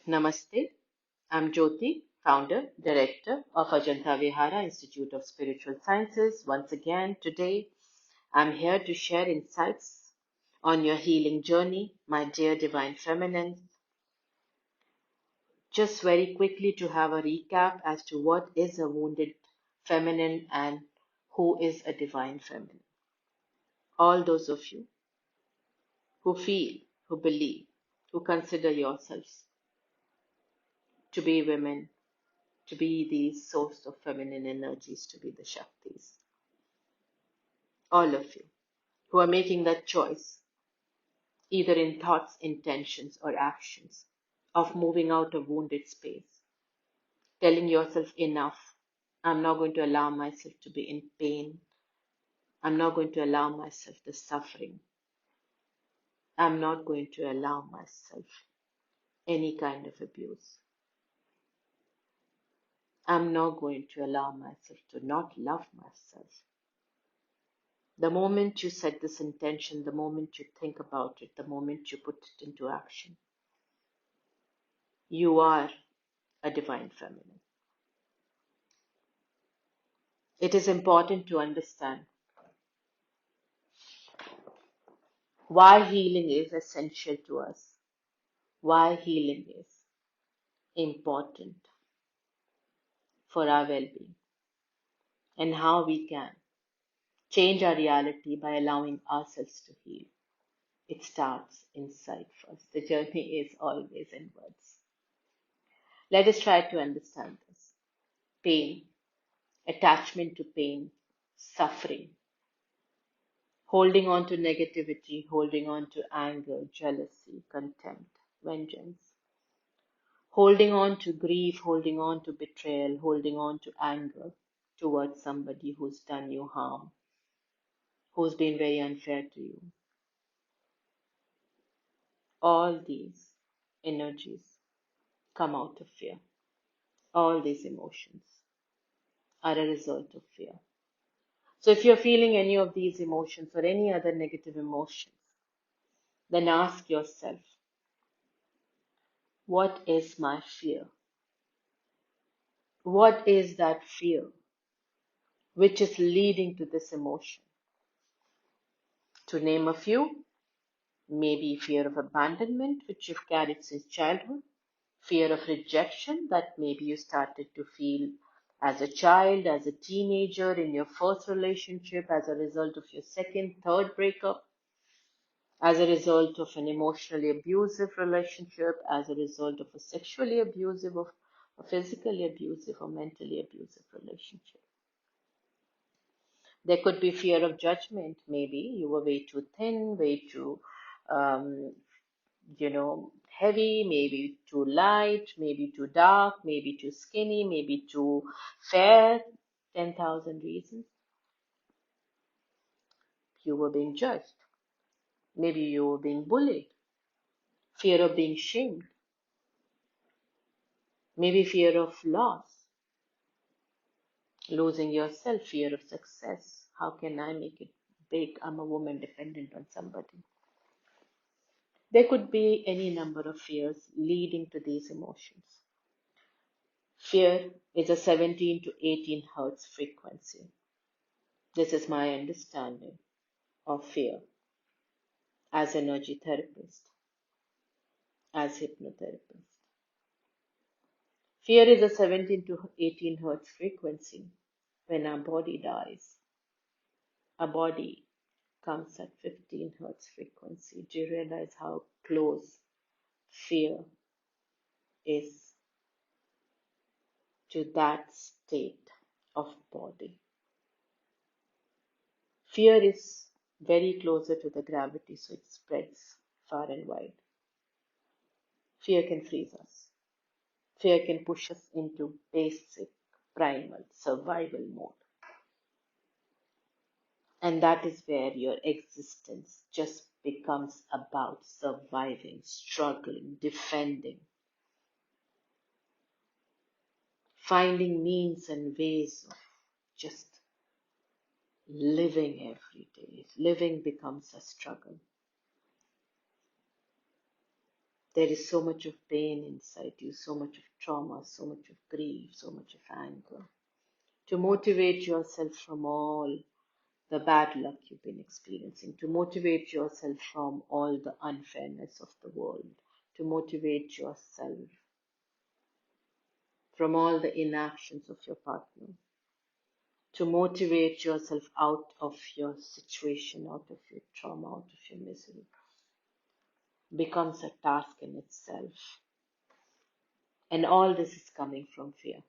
Namaste. I'm Jyoti, founder, director of Ajanta Vihara Institute of Spiritual Sciences. Once again, today I'm here to share insights on your healing journey, my dear Divine Feminine. Just very quickly to have a recap as to what is a wounded feminine and who is a divine feminine. All those of you who feel, who believe, who consider yourselves to be women, to be these source of feminine energies, to be the Shaktis. All of you who are making that choice, either in thoughts, intentions, or actions, of moving out of wounded space, telling yourself enough. I'm not going to allow myself to be in pain. I'm not going to allow myself the suffering. I'm not going to allow myself any kind of abuse. I'm not going to allow myself to not love myself. The moment you set this intention, the moment you think about it, the moment you put it into action, you are a divine feminine. It is important to understand why healing is essential to us, why healing is important for our well being, and how we can change our reality by allowing ourselves to heal. It starts inside first. The journey is always inwards. Let us try to understand this. Pain, attachment to pain, suffering, holding on to negativity, holding on to anger, jealousy, contempt, vengeance, holding on to grief, holding on to betrayal, holding on to anger towards somebody who's done you harm, who's been very unfair to you. All these energies come out of fear. All these emotions are a result of fear. So if you're feeling any of these emotions or any other negative emotions, then ask yourself, what is my fear? What is that fear which is leading to this emotion? To name a few, maybe fear of abandonment, which you've carried since childhood, fear of rejection that maybe you started to feel as a child, as a teenager, in your first relationship, as a result of your second, third breakup, as a result of an emotionally abusive relationship, as a result of a sexually abusive, of a physically abusive, or mentally abusive relationship. There could be fear of judgment. Maybe you were way too thin, way too, um, heavy, maybe too light, maybe too dark, maybe too skinny, maybe too fair. 10,000 reasons. You were being judged. Maybe you were being bullied. Fear of being shamed. Maybe fear of loss. Losing yourself, fear of success. How can I make it big? I'm a woman dependent on somebody. There could be any number of fears leading to these emotions. Fear is a 17 to 18 hertz frequency. This is my understanding of fear as energy therapist, as hypnotherapist. Fear is a 17 to 18 hertz frequency. When our body dies, our body comes at 15 hertz frequency. Do you realize how close fear is to that state of body? Fear is very closer to the gravity, so it spreads far and wide. Fear can freeze us. Fear can push us into basic, primal survival mode. And that is where your existence just becomes about surviving, struggling, defending, finding means and ways of just living every day. Living becomes a struggle. There is so much of pain inside you, so much of trauma, so much of grief, so much of anger. To motivate yourself from all the bad luck you've been experiencing, to motivate yourself from all the unfairness of the world, to motivate yourself from all the inactions of your partner, to motivate yourself out of your situation, out of your trauma, out of your misery, becomes a task in itself. And all this is coming from fear.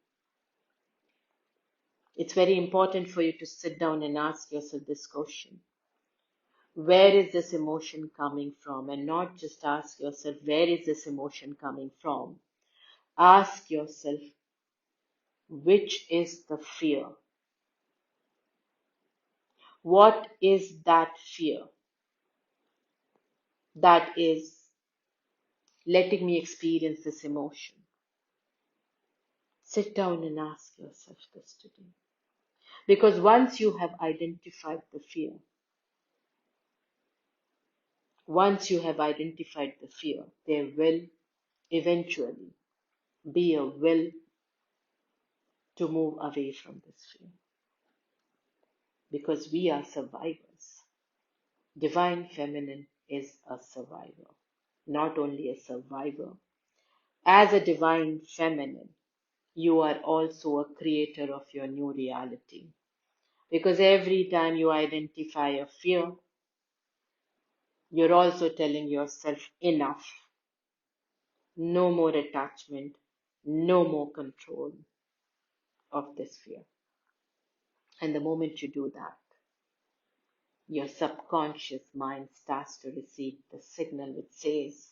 It's very important for you to sit down and ask yourself this question. Where is this emotion coming from? And not just ask yourself, where is this emotion coming from? Ask yourself, which is the fear? What is that fear that is letting me experience this emotion? Sit down and ask yourself this today. Because once you have identified the fear, there will eventually be a will to move away from this fear. Because we are survivors. Divine Feminine is a survivor. Not only a survivor, as a Divine Feminine, you are also a creator of your new reality. Because every time you identify a fear, you're also telling yourself enough. No more attachment, no more control of this fear. And the moment you do that, your subconscious mind starts to receive the signal which says,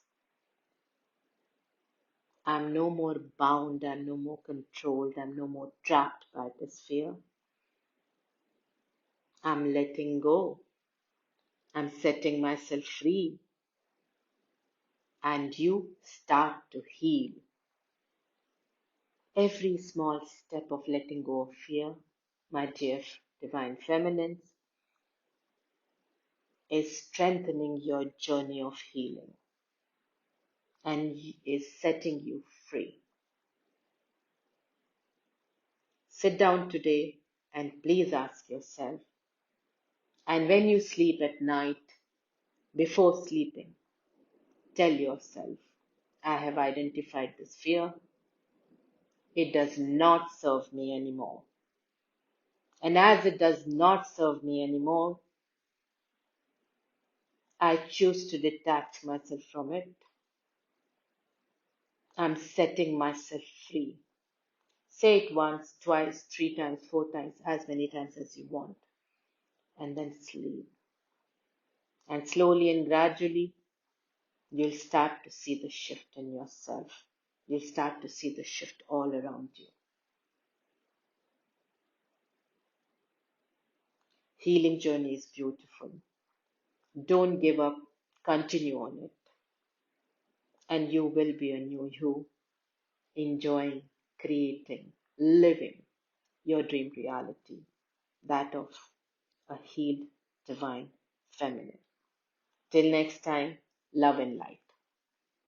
I'm no more bound, I'm no more controlled, I'm no more trapped by this fear. I'm letting go. I'm setting myself free. And you start to heal. Every small step of letting go of fear, my dear Divine Feminines, is strengthening your journey of healing and is setting you free. Sit down today and please ask yourself, and when you sleep at night, before sleeping, tell yourself, I have identified this fear. It does not serve me anymore. And as it does not serve me anymore, I choose to detach myself from it. I'm setting myself free. Say it once, twice, 3 times, 4 times, as many times as you want. And then sleep. And slowly and gradually, you'll start to see the shift in yourself. You'll start to see the shift all around you. Healing journey is beautiful. Don't give up. Continue on it. And you will be a new you, enjoying, creating, living your dream reality, that of a healed, divine feminine. Till next time, love and light.